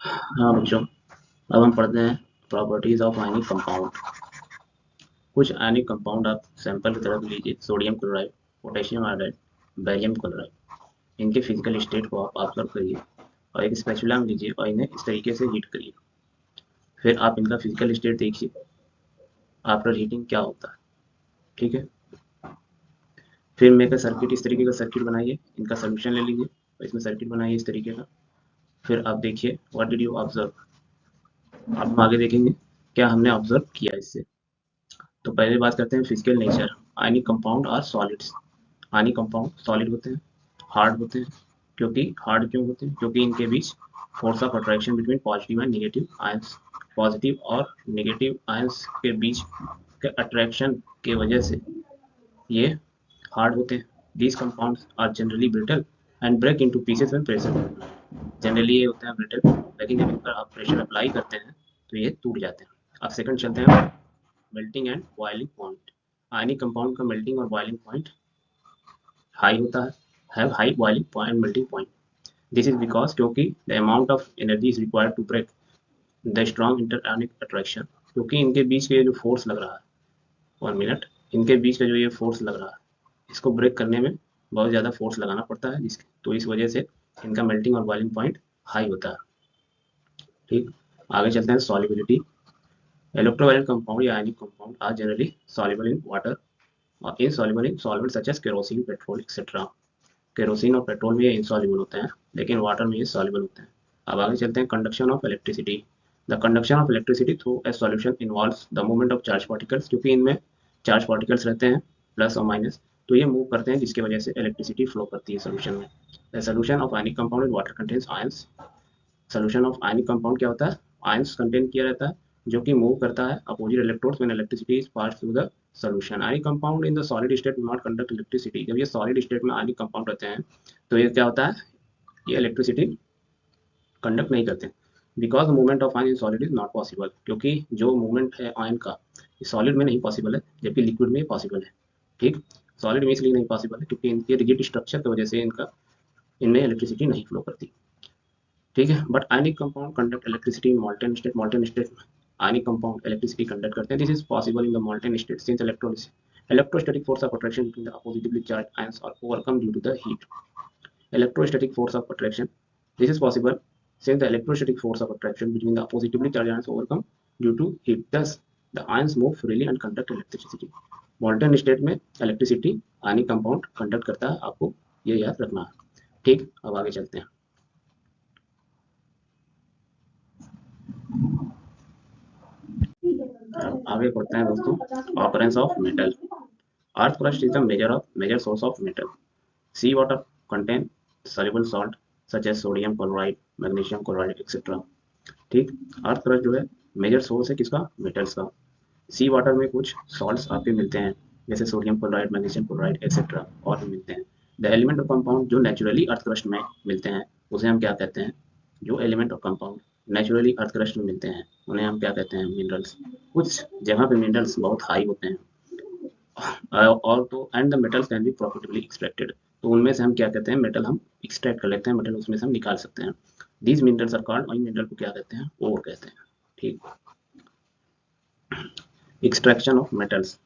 हाँ बच्चों, अब हम पढ़ते हैं प्रॉपर्टीज ऑफ आयनिक कंपाउंड। कुछ आयनिक कंपाउंड आप सैंपल की तरफ लीजिए। Sodium chloride, potassium iodide, barium chloride. इनके फिजिकल स्टेट को आप ऑब्जर्व करिए और एक स्पैचुला में लीजिए और इन्हें इस तरीके से हीट करिए। फिर आप इनका फिजिकल स्टेट देखिए, आफ्टर हीटिंग क्या होता है। ठीक है। फिर मेक सर्किट, इस तरीके का सर्किट बनाइए। इनका सोल्यूशन ले लीजिए और इसमें सर्किट बनाइए इस तरीके का। फिर आप देखिए व्हाट डिड यू ऑब्जर्व। आप हम आगे देखेंगे क्या हमने ऑब्जर्व किया इससे। तो पहले बात करते हैं physical nature. Ionic compound are solids. Ionic compound solid होते हैं, हार्ड होते हैं। हार्ड क्यों होते हैं? क्योंकि इनके बीच force of attraction between positive and negative ions, positive और नेगेटिव आयंस के बीच के अट्रैक्शन के वजह से ये हार्ड होते हैं। These compounds are generally brittle and break into pieces when pressure. Generally ये होते हैं ब्रिटल, लेकिन जब इन पर आप प्रेशर अप्लाई करते हैं तो ये टूट जाते हैं। अब सेकंड चलते हैं, melting and boiling point. Ionic compound का मेल्टिंग और बॉइलिंग पॉइंट हाई होता है, have high boiling point melting point. This is because क्योंकि the amount of energy is required to break the strong interionic attraction. क्योंकि इनके बीच के जो force लग रहा है, 1 मिनट, इनके बीच का जो ये फोर्स लग रहा है, इसको ब्रेक करने में बहुत ज़्यादा फोर्स लगाना पड़ता है, जिसके तो इस वजह से इनका मेल्टिंग और बॉइलिंग पॉइंट हाई होता है। ठीक। आगे चलते हैं सॉलिबिलिटी। इलेक्ट्रोवायलेंट कंपाउंड या ionic compound are generally soluble in water or insoluble in solvents such as kerosene, petrol, etc. Kerosene और पेट्रोल में ये इनसॉल्युबल होते हैं, लेकिन वाटर में ये सॉल्युबल होते हैं। अब आगे चलते हैं conduction of electricity. The conduction of electricity through a solution involves the movement of charge particles. क्योंकि इनमें चार्ज पार्टिकल्स रहते हैं, प्लस और माइनस, तो ये मूव करते हैं, जिसकी वजह से इलेक्ट्रिसिटी फ्लो करती है सोल्यूशन में। The solution of ionic compound in water contains ions. Solution of ionic compound क्या होता है? आयंस कंटेन किया रहता है, जो कि मूव करता है opposite electrodes when electricity is pass through the solution. Ionic compound in the solid state will not conduct electricity. जब ये सॉलिड स्टेट में आयनिक कंपाउंड रहते हैं तो ये क्या होता है, ये इलेक्ट्रिसिटी कंडक्ट नहीं करते, because movement of ion in solid is not possible. क्योंकि जो मूवमेंट है आयन का, ये सॉलिड में नहीं पॉसिबल है, जबकि लिक्विड में पॉसिबल है। ठीक। सॉलिड में इसलिए नहीं पॉसिबल है क्योंकि इनके रिजिड स्ट्रक्चर की वजह से इनमें इलेक्ट्रिसिटी नहीं फ्लो करती। ठीक है। But ionic compound conduct electricity in molten state में आयनिक कंपाउंड इलेक्ट्रिसिटी कंडक्ट करते हैं। This is possible in the molten state since electrostatic force of attraction between the oppositively charged ions are overcome due to the heat. Electrostatic force of attraction, this is possible since the electrostatic force of attraction between the positively charged ions overcome due to heat. Thus the ions move freely and conduct electricity. मॉल्टन state में electricity ionic compound conduct करता है, आपको ये याद रखना है। ठीक। अब आगे चलते हैं। अब आगे पढ़ते हैं दोस्तों, occurrence of metal. Earth crust is the major source of metal. Sea water contain soluble salt such as sodium chloride, magnesium chloride, etc. ठीक। अर्थ क्रस्ट जो है मेजर सोर्स है किसका? मेटल्स का। सी वाटर में कुछ सॉल्ट्स आपके मिलते हैं, जैसे sodium chloride, magnesium chloride, etcetera, और भी मिलते हैं। द एलिमेंट और कंपाउंड जो नेचुरली अर्थ क्रस्ट में मिलते हैं उसे हम क्या कहते हैं? जो एलिमेंट और कंपाउंड नेचुरली अर्थ क्रस्ट में मिलते हैं उन्हें हम क्या कहते हैं? मिनरल्स। कुछ जगह पे मिनरल्स बहुत हाई होते हैं, और तो and the metals can be profitably extracted. तो उनमें से हम क्या कहते हैं? मेटल हम एक्सट्रैक्ट कर लेते हैं, मेटल उसमें से हम निकाल सकते हैं। दीज मिनरल्स आर कॉल्ड, और इन मिनरल को क्या कहते हैं? ओर कहते हैं। ठीक। एक्सट्रैक्शन ऑफ मेटल्स,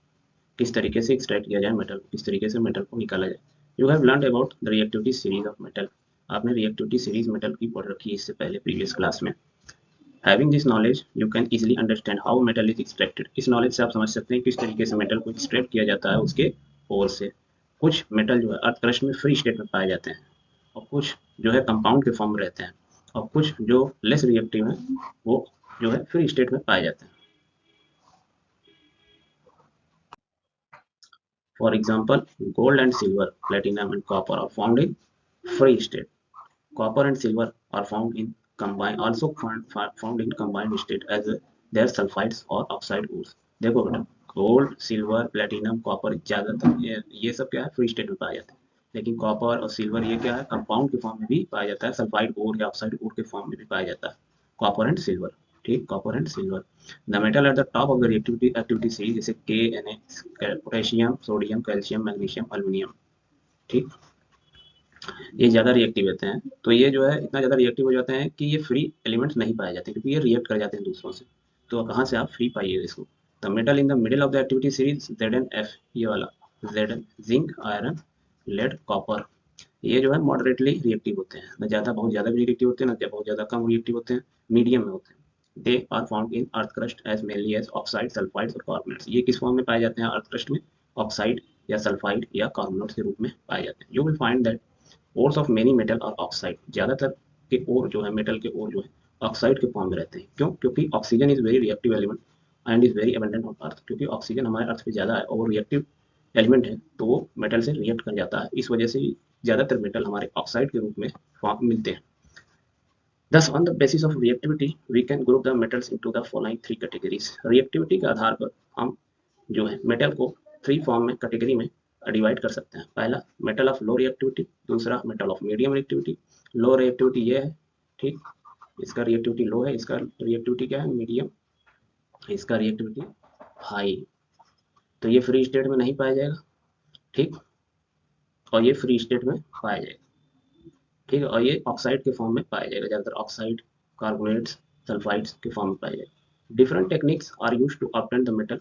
किस तरीके से एक्सट्रैक्ट किया जाए मेटल, किस तरीके से मेटल को निकाला जाए। You have learn about the reactivity series of metal. आपने रिएक्टिविटी सीरीज मेटल की पढ़ रखी है इससे पहले प्रीवियस क्लास में। Having this knowledge you can easily understand how metal is extracted. इस नॉलेज से आप समझ सकते हैं किस तरीके से मेटल को एक्सट्रैक्ट किया जाता है उसके ओर से। कुछ मेटल जो है अर्थ क्रस्ट में फ्री स्टेट में पाए जाते हैं, और कुछ जो है कंपाउंड के फॉर्म में रहते हैं, और कुछ जो लेस रिएक्टिव है वो जो है फ्री स्टेट में पाए जाते हैं। For example, gold and silver, platinum and copper are found in free state. Copper and silver are found in found in combined state as their sulfides or oxide ores. देखो बेटा, gold, silver, platinum, copper, ज्यादातर ये सब क्या है? Free state में पाया जाता है। लेकिन कॉपर और सिल्वर ये क्या है? कंपाउंड के फॉर्म में भी पाया जाता है, सल्फाइड ओर या ऑक्साइड ओर के फॉर्म में भी पाया जाता है। Copper and silver. ठीक। Copper and silver. The metal at the top of the activity series जैसे के, potassium, sodium, calcium, magnesium, aluminium. ठीक। ये ज़्यादा रिएक्टिव होते हैं। तो ये जो है इतना ज़्यादा रिएक्टिव हो जाते हैं कि ये फ्री एलिमेंट्स नहीं पाए जाते, क्योंकि ये रिएक्ट कर जाते हैं दूसरों से। तो कहाँ से आप फ्री पाइएगा इसको? The metal in the middle of the activity series Zn F, ये वाला Zn, zinc, iron, lead, copper, ये जो है मॉडरेटली रिएक्टिव होते हैं, न ज़्यादा बहुत ज़्यादा भी रिएक्टिव होते हैं, न बहुत ज़्यादा कम रिएक्टिव होते हैं, मीडियम में होते हैं। They are found in earth crust as mainly as oxide, sulphides और कार्बोनेट्स। ये किस फॉर्म में पाए जाते हैं अर्थ क्रस्ट में? ऑक्साइड या सल्फाइड या कार्बोनेट्स के रूप में पाए जाते हैं। You will find that ores of many metal और ऑक्साइड, ज़्यादातर के ओर जो है मेटल के ओर जो है ऑक्साइड के फॉर्म में रहते हैं। क्यों? क्योंकि oxygen is very reactive element and is very abundant on earth. क्योंकि ऑक्सीजन हमारे अर्थ पे ज़्यादा है और वो रिएक्टिव एलिमेंट है, तो वो मेटल से रिएक्ट कर जाता है। इस वजह से ज़्यादातर मेटल हमारे ऑक्साइड के रूप में फॉर्म मिलते हैं। Thus, on the basis of reactivity, we can group the metals into the following three categories. Reactivity के आधार पर हम जो है मेटल को थ्री फॉर्म में कैटेगरी में डिवाइड कर सकते हैं। पहला मेटल ऑफ लो रिएक्टिविटी, दूसरा metal of medium reactivity. Low reactivity ये है, ठीक, इसका रिएक्टिविटी लो है, इसका रिएक्टिविटी क्या है? मीडियम, इसका रिएक्टिविटी हाई। तो ये फ्री स्टेट में नहीं पाया जाएगा, ठीक, और ये फ्री स्टेट में पाया जाएगा, ठीक है, और ये ऑक्साइड के फॉर्म में पाया जाएगा, ज़्यादातर ऑक्साइड, कार्बोनेट्स, सल्फाइड्स के फॉर्म में पाया जाएगा। Different techniques are use to obtain the metal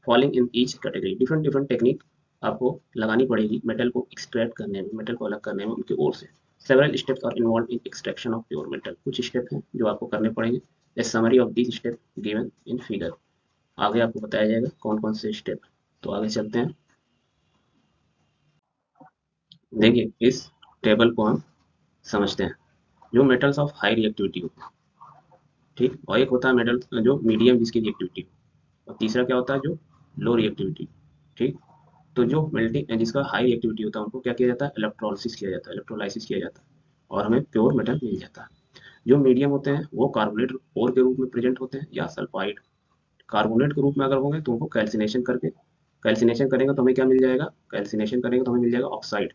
falling in each category. Different different technique आपको लगानी पड़ेगी मेटल को एक्सट्रैक्ट करने में, मेटल को अलग करने में उनकी ओर से। Several steps are involve in extraction of pure metal. कुछ स्टेप हैं जो आपको करने पड़ेंगे। A summary of this step given in figure. आगे आपको बताया जाएगा कौन कौन से स्टेप। तो आगे चलते हैं। देखिए इस टेबल को हम समझते हैं। जो मेटल्स ऑफ हाई रिएक्टिविटी होते हैं, ठीक, और एक होता है मेटल जो मीडियम जिसकी रिएक्टिविटी हो, और तीसरा क्या होता है जो लो रिएक्टिविटी, ठीक। तो जो मेल्टिंग जिसका हाई रिएक्टिविटी होता है उनको क्या किया जाता है? इलेक्ट्रोलिसिस किया जाता है, इलेक्ट्रोलाइसिस किया जाता है, और हमें प्योर मेटल मिल जाता है। जो मीडियम होते हैं वो कार्बोनेट ओर के रूप में प्रेजेंट होते हैं या सल्फाइड। कार्बोनेट के रूप में अगर होंगे तो उनको कैल्सिनेशन करके, कैल्सिनेशन करेंगे तो हमें क्या मिल जाएगा? कैल्सिनेशन करेंगे तो हमें मिल जाएगा ऑक्साइड,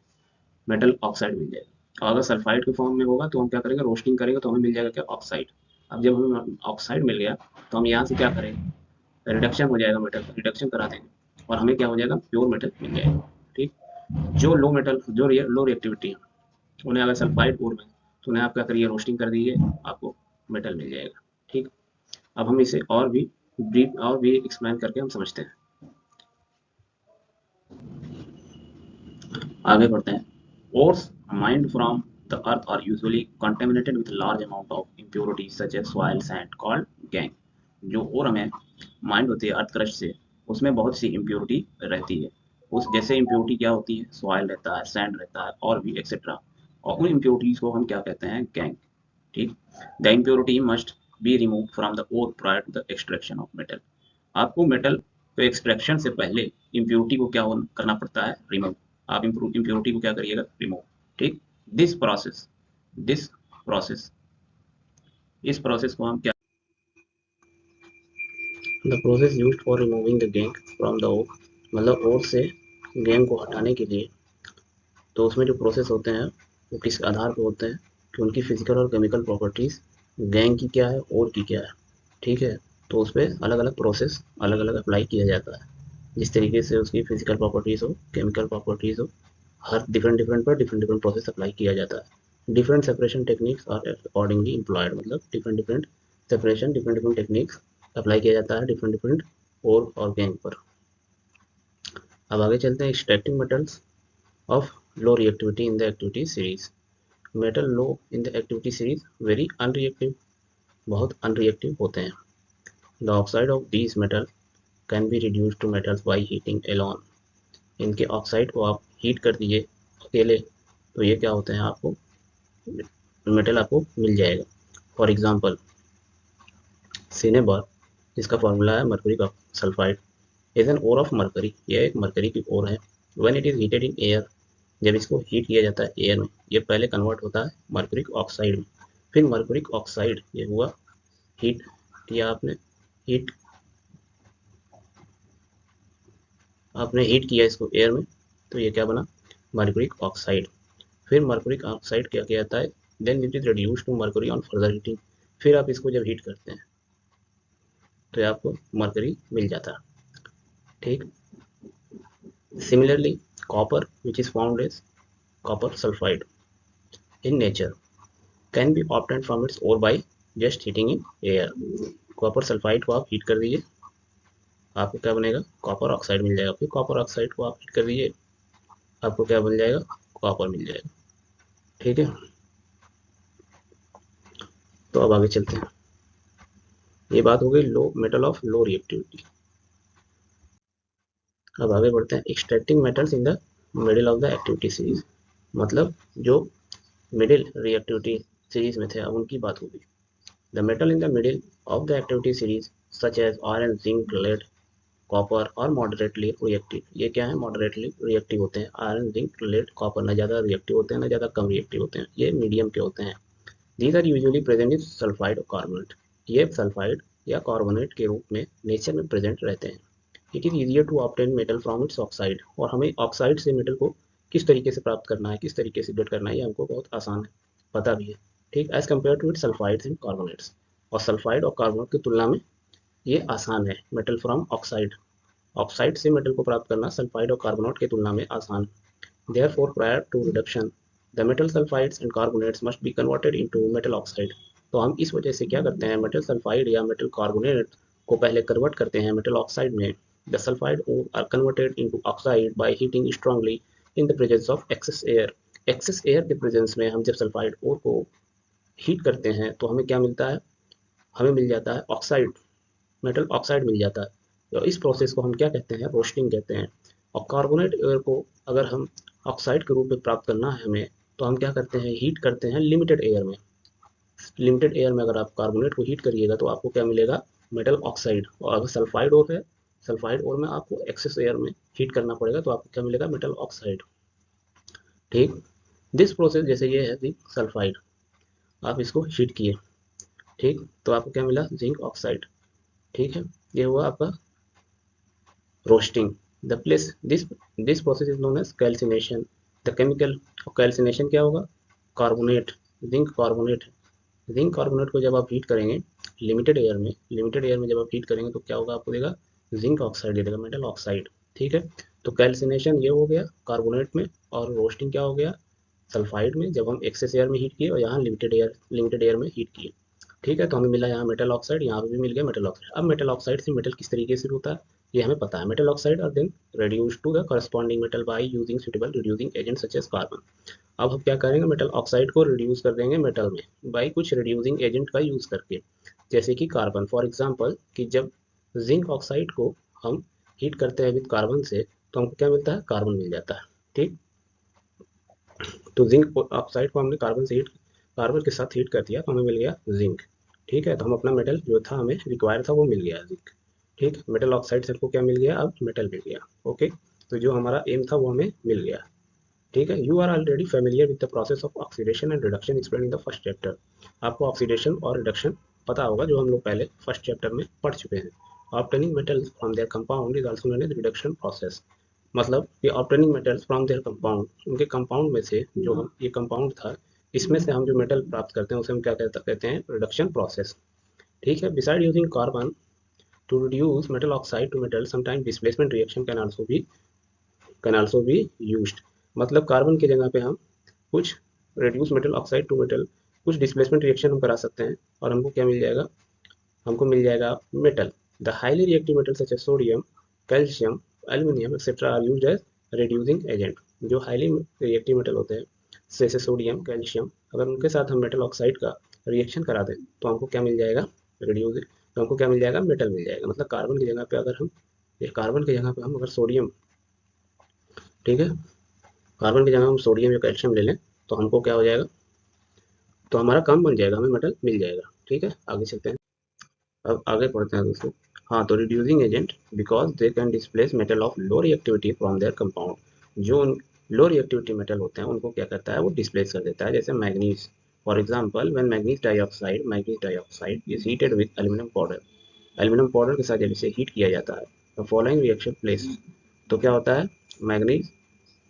मेटल ऑक्साइड मिल जाएगा। और अगर सल्फाइड के फॉर्म में होगा तो हम क्या करेंगे? रोस्टिंग करेंगे तो हमें मिल जाएगा क्या? ऑक्साइड। अब जब हमें ऑक्साइड मिल गया तो हम यहाँ से क्या करेंगे? रिडक्शन हो जाएगा, मेटल का रिडक्शन करा देंगे और हमें क्या हो जाएगा? प्योर मेटल मिल जाएगा, ठीक। जो लो मेटल जो लो रिएक्टिविटी है उन्हें अगर सल्फाइड ओर में तो उन्हें आप क्या करिए? रोस्टिंग कर दीजिए, आपको मेटल मिल जाएगा, ठीक। अब हम इसे और भी ब्रीफ और भी एक्सप्लेन करके हम समझते हैं। आगे बढ़ते हैं। Ores mined from the earth are usually contaminated with large amount of impurities such as soil sand called gangue। जो ओर हमें माइंड होती है अर्थ क्रस्ट से, उसमें बहुत सी इम्प्योरिटी रहती है। उस जैसे इम्प्योरिटी क्या होती है? सॉइल रहता है, सैंड रहता है और भी एक्सेट्रा। और उन इम्प्योरिटीज को हम क्या कहते हैं? गैंग, ठीक। The impurity must be remove from the ore prior to the extraction of metal. आपको मेटल के एक्सट्रैक्शन से पहले इम्प्योरिटी को क्या करना पड़ता है? रिमूव। आप इम्प्योरिटी को क्या करिएगा? रिमूव, ठीक। दिस प्रोसेस दिस प्रोसेस इस प्रोसेस को हम क्या, the process used for removing the gangue from the ore, मतलब ओर से गैंग को हटाने के लिए। तो उसमें जो प्रोसेस होते हैं वो किस आधार पर होते हैं कि उनकी फिजिकल और केमिकल प्रॉपर्टीज गैंग की क्या है, ओर की क्या है, ठीक है। तो उस पर अलग अलग प्रोसेस अलग अलग अप्लाई किया जाता है, जिस तरीके से उसकी फिजिकल प्रॉपर्टीज हो, केमिकल प्रॉपर्टीज हो, हर डिफरेंट डिफरेंट पर डिफरेंट डिफरेंट प्रोसेस अप्लाई किया जाता है। Different separation techniques are accordingly employed, मतलब different different separation, different different techniques apply किया जाता है डिफरेंट डिफरेंट ओर और गैंग पर। अब आगे चलते हैं। Extracting metals of low reactivity in the activity series। Metal low in the activity series very unreactive, बहुत अनरिएक्टिव होते हैं। The oxide of these metal can be reduce to metals by heating alone. इनके oxide को आप heat कर दीजिए अकेले तो ये क्या होते हैं? आपको मेटल आपको मिल जाएगा। फॉर एग्जांपल सिनेबर, जिसका फॉर्मूला है मर्क्यूरी का sulphide, is an ore of mercury. यह एक मर्करी की ओर है। When it is heated in air, जब इसको हीट किया जाता है एयर में, ये पहले कन्वर्ट होता है मर्क्यूरिक ऑक्साइड में। फिर मर्क्यूरिक ऑक्साइड ये हुआ, हीट किया आपने, हीट आपने हीट किया इसको एयर में, तो ये क्या बना? Mercuric oxide. फिर मर्क्यूरिक ऑक्साइड क्या किया जाता है? Then it is reduce to mercury on further heating. फिर आप इसको जब हीट करते हैं तो आपको मर्क्यूरी मिल जाता है, ठीक। Similarly copper which is found as copper sulfide in nature can be obtained from its ore by just heating in air. Copper sulphide को आप हीट कर दीजिए, आपको क्या बनेगा, कॉपर ऑक्साइड मिल जाएगा। फिर कॉपर ऑक्साइड को आप हीट कर दीजिए, आपको क्या बन जाएगा, कॉपर मिल जाएगा। ठीक है, तो अब आगे चलते हैं। ये बात हो गई लो मेटल ऑफ लो रिएक्टिविटी। अब आगे बढ़ते हैं, extracting metals in the middle of the activity series. मतलब जो मिडिल रिएक्टिविटी सीरीज में थे, अब उनकी बात होगी। The metal in the middle of the activity series such as iron, zinc, lead, copper और मॉडरेटली रिएक्टिव। ये क्या है, मॉडरेटली रिएक्टिव होते हैं। आयरन, जिंक, लेड, कॉपर ना ज़्यादा रिएक्टिव होते हैं ना ज़्यादा कम रिएक्टिव होते हैं, ये मीडियम के होते हैं। These are usually present in sulphide और कार्बोनेट। ये सल्फाइड या कार्बोनेट के रूप में नेचर में प्रेजेंट रहते हैं। It is easier to obtain metal from its oxide. और हमें ऑक्साइड से मेटल को किस तरीके से प्राप्त करना है, किस तरीके से गेट करना है, ये हमको बहुत आसान है, पता भी है। ठीक, as compared to its sulphides and carbonates. और सल्फाइड और कार्बोनेट की तुलना में ये आसान है। मेटल फ्रॉम ऑक्साइड, ऑक्साइड से मेटल को प्राप्त करना सल्फाइड और कार्बोनेट की तुलना में आसान है। Therefore prior to reduction the metal sulphides and carbonates must be converted into metal oxide. तो हम इस वजह से क्या करते हैं, मेटल सल्फाइड या मेटल कार्बोनेट को पहले कन्वर्ट करते हैं मेटल ऑक्साइड में। The sulphide ore are converted into oxide by heating strongly in the presence of excess air। Excess air के प्रेजेंस में हम जब सल्फाइड ओर को हीट करते हैं तो हमें क्या मिलता है, हमें मिल जाता है ऑक्साइड, मेटल ऑक्साइड मिल जाता है। तो इस प्रोसेस को हम क्या कहते हैं, रोस्टिंग कहते हैं। और कार्बोनेट एयर को अगर हम ऑक्साइड के रूप में प्राप्त करना है हमें, तो हम क्या करते हैं, हीट करते हैं लिमिटेड एयर में। लिमिटेड एयर में अगर आप कार्बोनेट को हीट करिएगा तो आपको क्या मिलेगा, मेटल ऑक्साइड। और अगर सल्फाइड ओर है, सल्फाइड ओर में आपको एक्सेस एयर में हीट करना पड़ेगा तो आपको क्या मिलेगा, मेटल ऑक्साइड। ठीक, दिस प्रोसेस जैसे ये है जिंक सल्फाइड, आप इसको हीट किए, ठीक, तो आपको क्या मिला, जिंक ऑक्साइड। ठीक है, ये हुआ आपका roasting. The place this process is known as calcination. The chemical calcination क्या होगा, carbonate, zinc carbonate. Zinc carbonate को जब आप हीट करेंगे लिमिटेड एयर में, लिमिटेड एयर में जब आप हीट करेंगे तो क्या होगा, आपको देगा जिंक ऑक्साइड दे देगा, मेटल ऑक्साइड। ठीक है, तो कैल्सिनेशन ये हो गया कार्बोनेट में, और रोस्टिंग क्या हो गया, सल्फाइड में, जब हम एक्सेस एयर में हीट किए और यहाँ लिमिटेड एयर में हीट किए। ठीक है, तो हमें मिला यहाँ मेटल ऑक्साइड, यहाँ पे भी मिल गया मेटल ऑक्साइड। अब मेटल ऑक्साइड से मेटल किस तरीके से होता है ये हमें पता है। Metal oxide are then reduced to the corresponding metal by using suitable reducing agent such as carbon। अब हम क्या करेंगे, मेटल ऑक्साइड को रिड्यूस कर देंगे मेटल में बाई कुछ रिड्यूसिंग एजेंट का यूज करके, जैसे कि कार्बन। फॉर एग्जांपल कि जब जिंक ऑक्साइड को हम हीट करते हैं विद कार्बन से तो हमको क्या मिलता है, कार्बन मिल जाता है। ठीक, तो जिंक ऑक्साइड को हमने कार्बन के साथ हीट कर दिया तो हमें मिल गया जिंक। ठीक है, तो हम अपना मेटल जो था हमें रिक्वायर था वो मिल गया जिंक। ठीक, मेटल ऑक्साइड से हमको क्या मिल गया, अब मेटल मिल गया। ओके, तो जो हमारा एम था वो हमें मिल गया। ठीक है, you are already familiar with the process of oxidation and reduction explain in the first chapter. आपको ऑक्सीडेशन और रिडक्शन पता होगा, जो हम लोग पहले फर्स्ट चैप्टर में पढ़ चुके हैं। Obtaining metals from their compound is also known as reduction process. मतलब ये obtaining metals from their compound, उनके कंपाउंड में से जो हम ये कंपाउंड था इसमें से हम जो मेटल प्राप्त करते हैं उसे हम क्या कहते हैं, रिडक्शन प्रोसेस। ठीक है, beside using carbon to reduce metal oxide to metal sometime displacement reaction can also be used. मतलब कार्बन की जगह पे हम कुछ reduce metal oxide to metal, कुछ डिस्प्लेसमेंट रिएक्शन हम करा सकते हैं और हमको क्या मिल जाएगा, हमको मिल जाएगा metal. The highly reactive metal such as sodium, calcium, aluminium etcetera are used as reducing agent. जो हाईली रिएक्टिव मेटल होते हैं जैसे सोडियम, कैल्शियम, अगर उनके साथ हम मेटल ऑक्साइड का रिएक्शन करा दें तो हमको क्या मिल जाएगा, रिड्यूस, तो हमको क्या मिल जाएगा, मेटल मिल जाएगा। मतलब कार्बन की जगह पे अगर हम कार्बन की जगह पे हम अगर सोडियम, ठीक है, कार्बन की जगह हम सोडियम या कैल्शियम ले लें तो हमको क्या हो जाएगा, तो हमारा काम बन जाएगा, हमें मेटल मिल जाएगा। ठीक है, आगे चलते हैं, अब आगे पढ़ते हैं दोस्तों। हाँ, तो reducing agent because they can displace metal of low reactivity from their compound. जो लो रिएक्टिविटी मेटल होते हैं उनको क्या करता है, वो डिस्प्लेस कर देता है। जैसे manganese, for example when manganese dioxide is heated with aluminium powder, aluminium powder के साथ जब इसे हीट किया जाता है तो फॉलोइंग रिएक्शन प्लेस, तो क्या होता है, मैग्नीज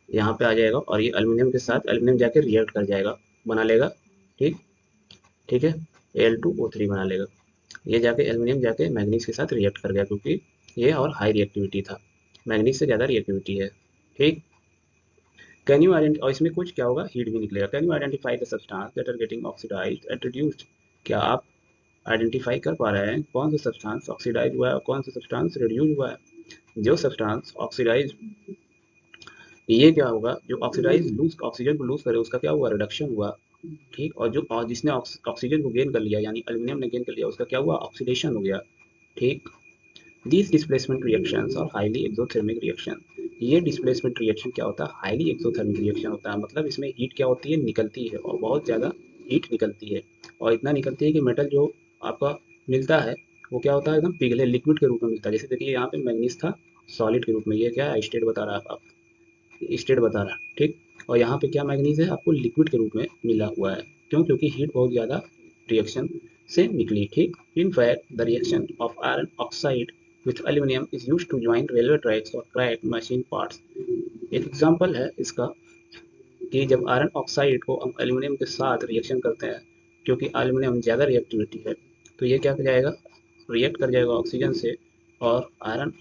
यहाँ पे आ जाएगा और ये एल्यूमिनियम के साथ एल्यूमिनियम जाके रिएक्ट कर जाएगा, बना लेगा। ठीक, ठीक है, Al2O3 बना लेगा। ये जाके एल्यूमिनियम जाके मैग्नीज के साथ रिएक्ट कर गया क्योंकि ये और हाई रिएक्टिविटी था, मैग्नीज से ज़्यादा रिएक्टिविटी है। ठीक, कैन यू आइडेंटिफाई, और इसमें कुछ क्या होगा, हीट भी निकलेगा। Can you identify the substance that are getting oxidised and reduced, क्या आप आइडेंटिफाई कर पा रहे हैं कौन सा सब्सटेंस ऑक्सीडाइज हुआ है और कौन सा सब्सटेंस रिड्यूस हुआ है। जो सब्सटेंस ऑक्सीडाइज, ये क्या होगा, जो ऑक्सीडाइज लूज ऑक्सीजन को लूज करे उसका क्या हुआ, रिडक्शन हुआ। ठीक, और जो और जिसने ऑक्सीजन को गेन कर लिया यानी एल्यूमिनियम ने गेन कर लिया उसका क्या हुआ, ऑक्सीडेशन हो गया। ठीक, दिस डिस्प्लेसमेंट रिएक्शंस और हाईली एक्सोथर्मिक रिएक्शन, ये डिस्प्लेसमेंट रिएक्शन क्या होता है, हाईली एक्सोथर्मिक रिएक्शन होता है। मतलब इसमें हीट क्या होती है, निकलती है और बहुत ज़्यादा हीट निकलती है, और इतना निकलती है कि मेटल जो आपका मिलता है वो क्या होता है, एकदम पिघले लिक्विड के रूप में मिलता है। जैसे देखिए यहाँ पे मैग्नीज था सॉलिड के रूप में, ये क्या है, स्टेट बता रहा है, आप स्टेट बता रहा है। ठीक, और यहाँ पे क्या मैग्नीज है, आपको लिक्विड के रूप में मिला हुआ है। क्यों, क्योंकि हीट बहुत ज़्यादा रिएक्शन से निकली। ठीक, in fact the reaction of iron oxide with aluminium is use to join railway tracks और क्रैक मशीन पार्ट्स। एक एग्जाम्पल है इसका कि जब आयरन ऑक्साइड को हम एल्यूमिनियम के साथ रिएक्शन करते हैं, क्योंकि एल्यूमिनियम ज़्यादा रिएक्टिविटी है, तो ये क्या कर जाएगा, रिएक्ट कर जाएगा ऑक्सीजन से, और आयरन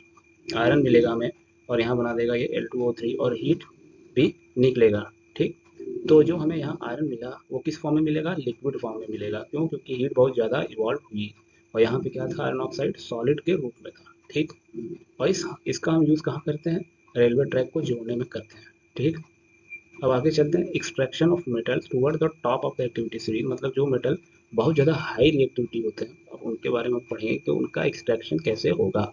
आयरन मिलेगा हमें, और यहाँ बना देगा ये L2O3 और हीट भी निकलेगा। ठीक, तो जो हमें यहाँ आयरन मिला वो किस फॉर्म में मिलेगा, लिक्विड फॉर्म में मिलेगा। क्यों, क्योंकि हीट बहुत ज़्यादा इवॉल्व हुई, और यहाँ पे क्या था, आयरन ऑक्साइड सॉलिड के रूप में था। ठीक, और इसका हम यूज़ कहाँ करते हैं, रेलवे ट्रैक को जोड़ने में करते हैं। ठीक, अब आगे चलते हैं, extraction of metals toward the top of the activity series, मतलब जो मेटल बहुत ज़्यादा हाई रिएक्टिविटी होते हैं, अब उनके बारे में पढ़ेंगे कि उनका एक्सट्रैक्शन कैसे होगा।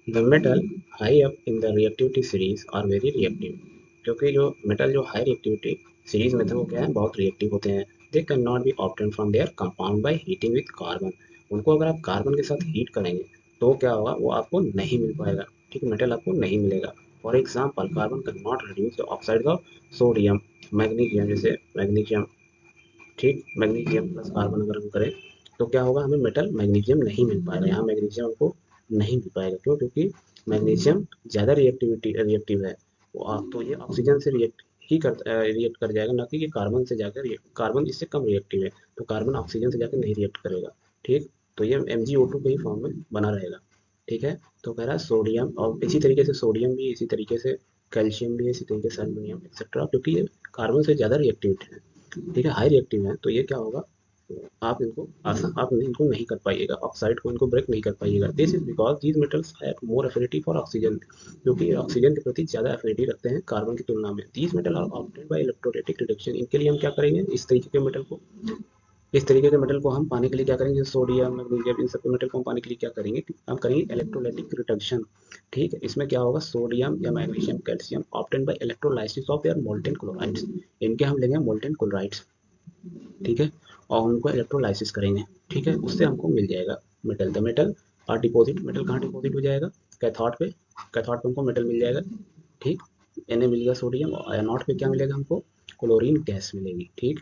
The metal high up in the reactivity series are very reactive, क्योंकि जो मेटल जो हाई रिएक्टिविटी सीरीज में थे वो क्या है, बहुत रिएक्टिव होते हैं। They can not be obtain from their compound by heating with carbon, उनको अगर आप कार्बन के साथ हीट करेंगे तो क्या होगा, वो आपको नहीं मिल पाएगा। ठीक, मेटल आपको नहीं मिलेगा। For example, carbon can not reduce the oxide of sodium, magnesium, जैसे मैग्नीशियम, ठीक, मैग्नीशियम प्लस कार्बन अगर हम करें तो क्या होगा, हमें मेटल मैग्नीशियम नहीं मिल पाएगा। यहाँ मैग्नीशियम हमको नहीं मिल पाएगा। क्यों, क्योंकि मैग्नीशियम ज़्यादा रिएक्टिव है, तो ये ऑक्सीजन से रिएक्ट कर जाएगा, ना कि ये कार्बन से जाकर कार्बन इससे कम रिएक्टिव है, तो कार्बन ऑक्सीजन से जाकर नहीं रिएक्ट करेगा। ठीक, तो ये MgO2 के ही फॉर्म में बना रहेगा। ठीक है, तो कह रहा है सोडियम, और इसी तरीके से सोडियम भी, इसी तरीके से कैल्शियम भी, इसी तरीके से एल्यूमिनियम एक्सेट्रा, क्योंकि ये कार्बन से ज़्यादा रिएक्टिविटी है। ठीक है, हाई रिएक्टिव है, तो ये क्या होगा, आप इनको नहीं कर पाइएगा, ऑक्साइड को इनको ब्रेक नहीं कर पाइएगा। This is because these metals have more affinity for oxygen, क्योंकि ऑक्सीजन के प्रति ज़्यादा एफिनिटी रखते हैं कार्बन की तुलना में। These metal are obtained by electrolytic reduction, इनके लिए हम क्या करेंगे, इस तरीके के मेटल को हम पाने के लिए क्या करेंगे, सोडियम मैग्नीशियम इन सब मेटल को हम पाने के लिए क्या करेंगे, हम करेंगे इलेक्ट्रोलाइटिक रिडक्शन। ठीक है, इसमें क्या होगा, सोडियम या magnesium calcium obtained by electrolysis of their molten chlorides, इनके हम लेंगे मोल्टेन क्लोराइड्स। ठीक है, और उनको इलेक्ट्रोलाइसिस करेंगे। ठीक है, उससे हमको मिल जाएगा मेटल। द मेटल और डिपॉजिट, मेटल कहाँ डिपॉजिट हो जाएगा, कैथोड पे, कैथोड पे हमको मेटल मिल जाएगा। ठीक, Na मिल गया सोडियम, और एनोड पे क्या मिलेगा हमको, क्लोरीन गैस मिलेगी। ठीक,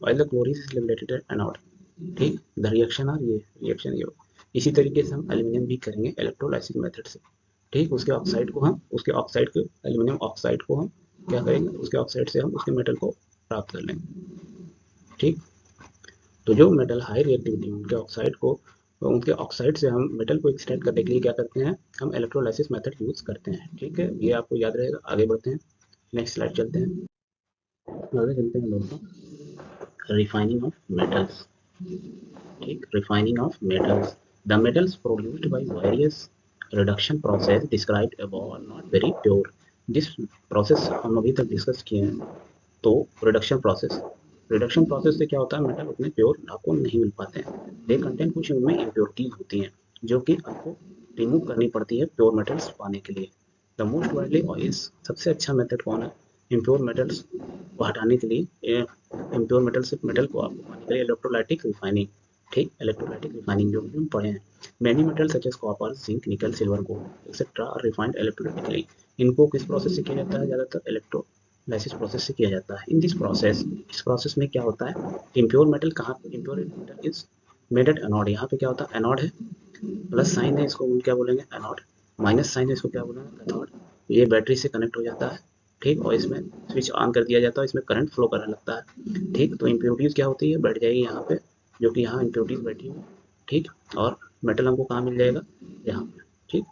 while the chlorine is liberated at anode, ठीक, द रिएक्शन और ये रिएक्शन ये इसी तरीके से हम एल्यूमिनियम भी करेंगे इलेक्ट्रोलाइसिस मेथड से। ठीक, उसके ऑक्साइड को एल्यूमिनियम ऑक्साइड को हम क्या करेंगे, उसके ऑक्साइड से हम उसके मेटल को प्राप्त कर लेंगे। ठीक, तो जो मेटल हाई रिएक्टिविटी उनके ऑक्साइड से हम मेटल को एक्सट्रैक्ट करने के लिए क्या करते हैं, हम इलेक्ट्रोलाइसिस मेथड यूज करते हैं। ठीक है, ये आपको याद रहेगा। आगे बढ़ते हैं, नेक्स्ट स्लाइड चलते हैं, आगे चलते हैं दोस्तों, रिफाइनिंग ऑफ मेटल्स। ठीक, refining of metals, the metals produced by various reduction process described above are not very pure. जिस प्रोसेस हम अभी तक डिस्कस किए हैं, तो रिडक्शन प्रोसेस से क्या होता है, मेटल उतने प्योर आपको नहीं मिल पाते हैं। दे कंटेंट, कुछ उनमें इम्प्योरिटीज होती हैं जो कि आपको रिमूव करनी पड़ती है प्योर मेटल्स पाने के लिए। द मोस्ट वाइडली ऑयस, सबसे अच्छा मेथड कौन है इम्प्योर मेटल्स को हटाने के लिए, इम्प्योर मेटल से मेटल को आपको पाने के लिए, इलेक्ट्रोलाइटिक रिफाइनिंग। ठीक, इलेक्ट्रोलाइटिक रिफाइनिंग जो हम पढ़े हैं, many metal such as copper, zinc, nickel, silver, gold etcetera are refined electrolytically, इनको किस प्रोसेस से किया जाता है, ज़्यादातर इलेक्ट्रोलाइसिस प्रोसेस से किया जाता है। इन दिस प्रोसेस, इस प्रोसेस में क्या होता है, इम्प्योर मेटल कहाँ, impure metal is made at anode, यहाँ पे क्या होता है, एनोड है, प्लस साइन है, इसको हम क्या बोलेंगे, एनोड, माइनस साइन है, इसको क्या बोलेंगे, कैथोड। ये बैटरी से कनेक्ट हो जाता है। ठीक, और इसमें स्विच ऑन कर दिया जाता है, इसमें करंट फ्लो करने लगता है। ठीक, तो इम्प्योरिटीज़ क्या होती है, बैठ जाएगी यहाँ पे, जो कि यहाँ इम्प्योरिटीज़ बैठी हुई। ठीक, और मेटल हमको कहाँ मिल जाएगा, यहाँ पे। ठीक,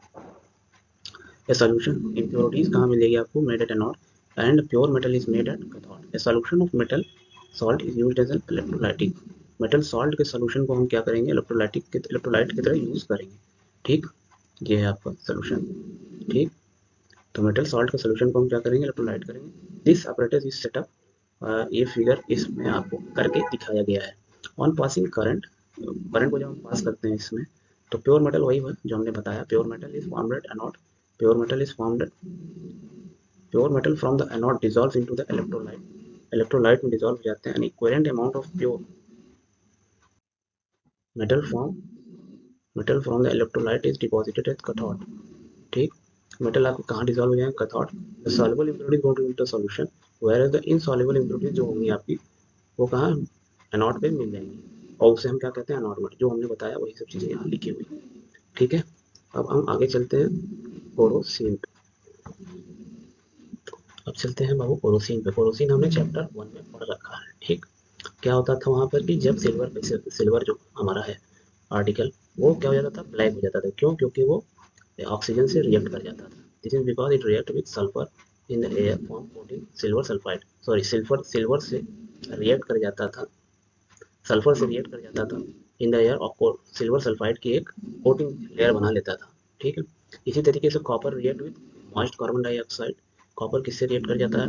ए सोल्यूशन इम्प्योरिटीज कहाँ मिलेगी आपको, made at anode and pure metal is made at cathode. A solution of metal salt is used as an electrolytic. Metal salt के सोल्यूशन को हम क्या करेंगे, इलेक्ट्रोलाइट की तरह यूज करेंगे। ठीक, ये है आपका सोल्यूशन। ठीक, तो मेटल सॉल्ट का सोल्यूशन को हम क्या करेंगे, इलेक्ट्रोलाइट करेंगे। दिस ऑपरेटर इज सेटअप, ये फिगर इसमें आपको करके दिखाया गया है। ऑन पासिंग करंट, करंट को जब हम पास करते हैं इसमें, तो प्योर मेटल वही है जो हमने बताया, pure metal is formed at anode, pure metal is formed, pure metal from the anode dissolve into the electrolyte, electrolyte में डिसॉल्व हो जाते हैं, an equivalent amount of pure metal from the electrolyte is deposited at cathode. ठीक, metal आपको कहाँ dissolve हो जाएगा, cathode. The soluble impurities going to the solution, where the insoluble impurities जो होंगी आपकी, वो कहाँ एनोड पे मिल जाएंगी, और उसे हम क्या कहते हैं, एनोड मेटल, जो हमने बताया वही सब चीज़ें यहाँ लिखी हुई। ठीक है, अब हम आगे चलते हैं कोरोसिन। अब चलते हैं बाबू कोरोसिन पे। कोरोसिन हमने चैप्टर 1 में पढ़ रखा है। ठीक, क्या होता था वहाँ पर कि जब सिल्वर जो हमारा है आर्टिकल, वो क्या हो जाता था, ब्लैक हो जाता था। क्यों, क्योंकि वो ऑक्सीजन से रिएक्ट कर जाता था। This is because it react with sulphur in the air form coating silver sulphide, sorry silver से रिएक्ट कर जाता था, सल्फर से रिएक्ट कर जाता था इन द एयर, और सिल्वर सल्फाइड की एक कोटिंग लेयर बना लेता था। ठीक है, इसी तरीके से copper react with moist carbon dioxide, copper किससे रिएक्ट कर जाता है,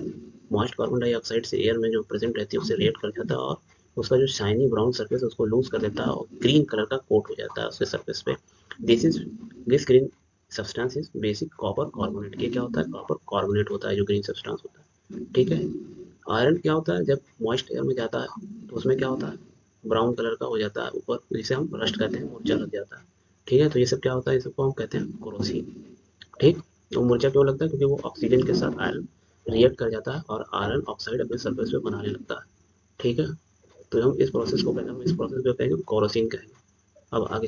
मॉइस्ट कार्बन डाइऑक्साइड से, एयर में जो प्रेजेंट रहती है उससे रिएक्ट कर जाता है, और उसका जो शाइनी ब्राउन सरफेस है उसको लूज कर देता है और ग्रीन कलर का कोट हो जाता है उसके सरफेस पे। This green substance is basic copper carbonate. ये क्या होता है, कॉपर कार्बोनेट होता है जो ग्रीन सब्सटेंस होता है। ठीक है, आयरन क्या होता है, जब मॉइस्ट एयर में जाता है तो उसमें क्या होता है, ब्राउन कलर का हो जाता है ऊपर, जिसे हम रस्ट कहते हैं, मूर्छा लग जाता है। ठीक है, तो ये सब क्या होता है, इस सबको हम कहते हैं कोरोसिन। ठीक, तो मूर्छा क्यों लगता है, क्योंकि वो ऑक्सीजन के साथ आयरन रिएक्ट कर जाता है और आयरन ऑक्साइड अपने सरफेस पे बनाने लगता है। ठीक है, तो हम इस प्रोसेस को कहते हैं, इस प्रोसेस को कहेंगे कोरोसिन कहेंगे। अब आगे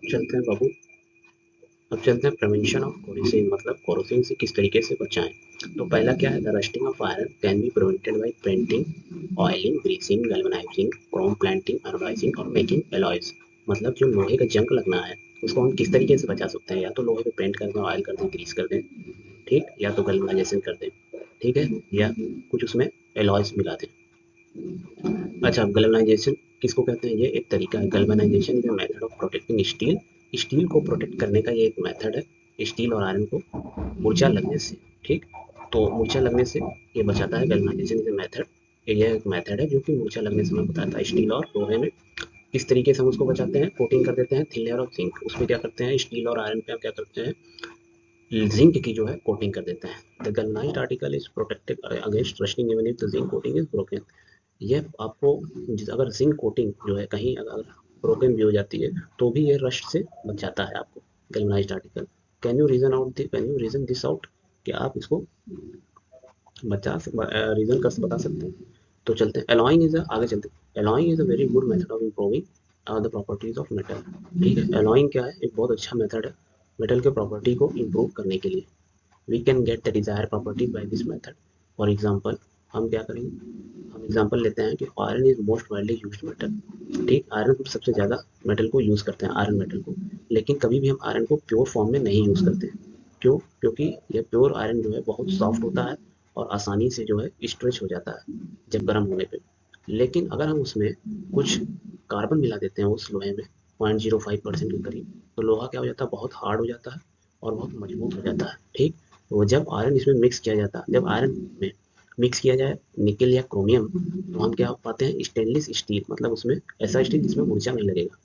चलते हैं बाबू, अब चलते हैं प्रिवेंशन ऑफ कोरोसिन, मतलब कोरोसिन से किस तरीके से बचाएं। तो पहला क्या है, the rusting of iron can be prevented by painting, oiling, greasing, galvanising, chrome planting, anodising और मेकिंग एलॉयज। मतलब जो लोहे का जंग लगना है उसको हम किस तरीके से बचा सकते हैं, या तो लोहे पे पेंट कर दें, ऑयल कर दें, ग्रीस कर दें, ठीक, या तो गैल्वेनाइजेशन कर दें, ठीक है, या कुछ उसमें एलॉयज मिला दें। अच्छा, गैल्वेनाइजेशन किसको कहते हैं, ये एक तरीका है, galvanisation is a method of protecting steel, steel को प्रोटेक्ट करने का ये एक मेथड है, स्टील और आयरन को मूर्छा लगने से। ठीक, तो मूर्छा लगने से ये बचाता है, गैल्वेनाइजेशन इज अ मेथड, ये एक मेथड है जो कि मूर्छा लगने से हमें बताता है स्टील और लोहे में किस तरीके से हम उसको बचाते हैं। कोटिंग कर देते हैं थिन लेयर ऑफ जिंक, उसमें क्या करते हैं, स्टील और आयरन पे हम क्या करते हैं, जिंक की जो है कोटिंग कर देते हैं। The galvanised article is protected against rusting even if the zinc coating is broken. ये आपको, अगर जिंक कोटिंग जो है कहीं अगर ब्रोकन भी हो जाती है तो भी ये रस्ट से बच जाता है आपको, galvanised article. Can you reason this out, कि आप इसको रीजन कर बता सकते हैं। तो चलते हैं, एलॉइंग इज आगे चलते हैं, alloying is a very good method of improving the properties of metal. ठीक है, एलॉइंग क्या है, एक बहुत अच्छा मेथड है मेटल के प्रॉपर्टी को इम्प्रूव करने के लिए। We can get the desire property by this method. For example, हम क्या करेंगे, हम एग्जांपल लेते हैं कि iron is most widely used metal. ठीक, आयरन को सबसे ज़्यादा मेटल को यूज़ करते हैं, आयरन मेटल को, लेकिन कभी भी हम आयरन को प्योर फॉर्म में नहीं यूज़ करते हैं। क्यों, क्योंकि ये प्योर आयरन जो है बहुत सॉफ्ट होता है और आसानी से जो है स्ट्रेच हो जाता है जब गर्म होने पे। लेकिन अगर हम उसमें कुछ कार्बन मिला देते हैं उस लोहे में 0.05% के करीब, तो लोहा क्या हो जाता है, बहुत हार्ड हो जाता है और बहुत मजबूत हो जाता है। ठीक, तो जब आयरन इसमें मिक्स किया जाता है, जब आयरन में मिक्स किया जाए निकल या क्रोमियम, तो हम क्या पाते हैं, स्टेनलेस स्टील, मतलब उसमें ऐसा स्टील जिसमें मूर्छा नहीं लगेगा।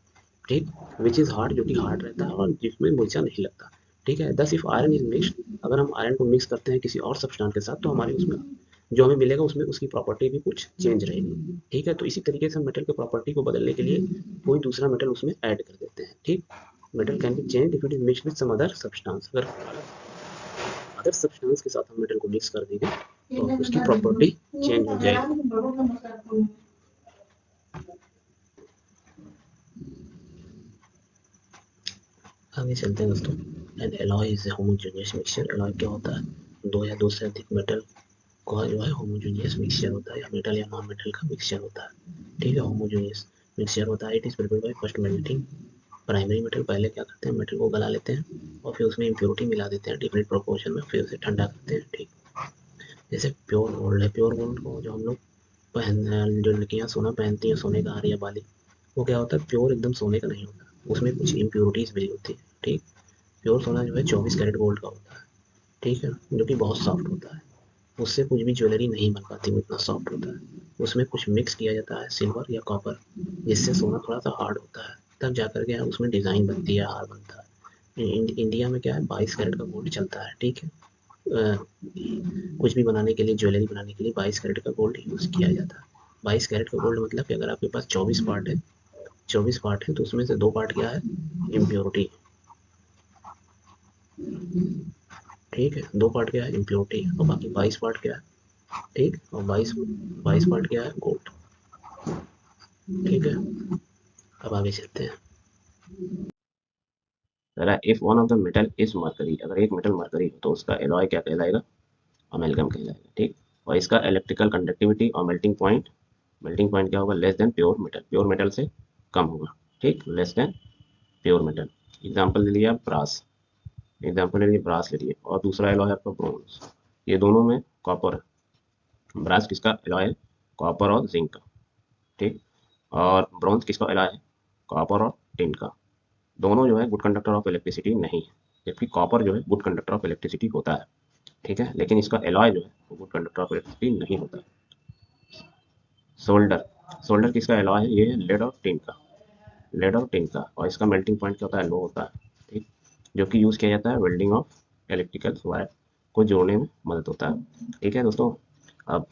ठीक, विच इज़ हार्ड, जो कि हार्ड रहता है और जिसमें मूर्छा नहीं लगता। ठीक है, दस इफ आयरन इज मिक्सड, अगर हम आयरन को मिक्स करते हैं किसी और सब्सटेंस के साथ, तो हमारे उसमें जो हमें मिलेगा उसमें उसकी प्रॉपर्टी भी कुछ चेंज रहेगी। ठीक है, तो इसी तरीके से हम मेटल के प्रॉपर्टी को बदलने के लिए कोई दूसरा मेटल उसमें ऐड कर देते हैं। ठीक, metal can be change if it is mixed with some other substance. अगर अदर सब्सटेंस के साथ हम मेटल को मिक्स कर देंगे तो उसकी प्रॉपर्टी चेंज हो जाएगी। आगे चलते हैं दोस्तों, N alloy is homogeneous mixture. Alloy क्या होता है, दो या दो से अधिक मेटल का जो है होमोजेनियस मिक्सचर होता है, या मेटल या नॉन मेटल का मिक्सचर होता है। ठीक है, होमोजेनियस मिक्सचर होता है, it is prepared by first melting primary metal पहले क्या करते हैं, मेटल को गला लेते हैं और फिर उसमें इम्प्योरिटी मिला देते हैं डिफरेंट प्रोपोर्शन में, फिर उसे ठंडा करते हैं। ठीक, जैसे प्योर गोल्ड है, प्योर गोल्ड को जो हम लोग जो लड़कियाँ सोना पहनती हैं, सोने का हार या बाली, वो क्या होता है, प्योर एकदम सोने का नहीं होता, उसमें कुछ इम्प्योरिटीज़ भी होती है। ठीक, प्योर सोना जो है 24 कैरेट गोल्ड का होता है। ठीक है, जो कि बहुत सॉफ्ट होता है, उससे कुछ भी ज्वेलरी नहीं बन पाती, वो इतना सॉफ्ट होता है। उसमें कुछ मिक्स किया जाता है सिल्वर या कॉपर, जिससे सोना थोड़ा सा हार्ड होता है, तब जाकर के उसमें डिज़ाइन बनती है, हार बनता है। इंडिया में क्या है, 22 कैरेट का गोल्ड चलता है। ठीक है, कुछ भी बनाने के लिए, ज्वेलरी बनाने के लिए 22 कैरेट का गोल्ड यूज़ किया जाता है। 22 कैरेट का गोल्ड मतलब कि अगर आपके पास 24 पार्ट है, 24 पार्ट है तो उसमें से 2 पार्ट क्या है, इम्प्योरिटी। ठीक है, 2 पार्ट क्या है, इम्प्योरिटी, और बाकी 22 पार्ट क्या है। ठीक, और 22 पार्ट क्या है, गोल्ड। ठीक है, अब आगे चलते हैं। If one of the metal is mercury, अगर एक मेटल मरकरी हो तो उसका एलॉय क्या कहलाएगा, अमेल्गम कहलाएगा। ठीक, और इसका इलेक्ट्रिकल कंडक्टिविटी और मेल्टिंग पॉइंट क्या होगा, less than pure metal, pure metal से कम होगा। ठीक, less than pure metal. Example ले लिया ब्रास, एग्जाम्पल ले लिए ब्रास ले लिए, और दूसरा एलॉय है आपका ब्रोंज, ये दोनों में कॉपर है। ब्रास किसका एलॉय है, कॉपर और जिंक का। ठीक, और ब्रोंज किसका एलॉय है, कॉपर और टिन का। दोनों जो है गुड कंडक्टर ऑफ इलेक्ट्रिसिटी नहीं है, जबकि कॉपर जो है गुड कंडक्टर ऑफ इलेक्ट्रिसिटी होता है। ठीक है, लेकिन इसका एलॉय जो है वो गुड कंडक्टर ऑफ इलेक्ट्रिसिटी नहीं होता है। सोल्डर, सोल्डर किसका एलॉय है, ये है लेड और टिन का, लेड और टिन का, और इसका मेल्टिंग पॉइंट क्या होता है, लो होता है। ठीक, जो कि यूज़ किया जाता है वेल्डिंग ऑफ इलेक्ट्रिकल वायर को जोड़ने में मदद होता है। ठीक है दोस्तों, अब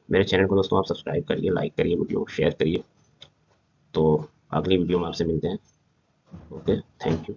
मेरे चैनल को दोस्तों आप सब्सक्राइब करिए, लाइक करिए, वीडियो शेयर करिए। तो अगली वीडियो में आपसे मिलते हैं। Okay, thank you.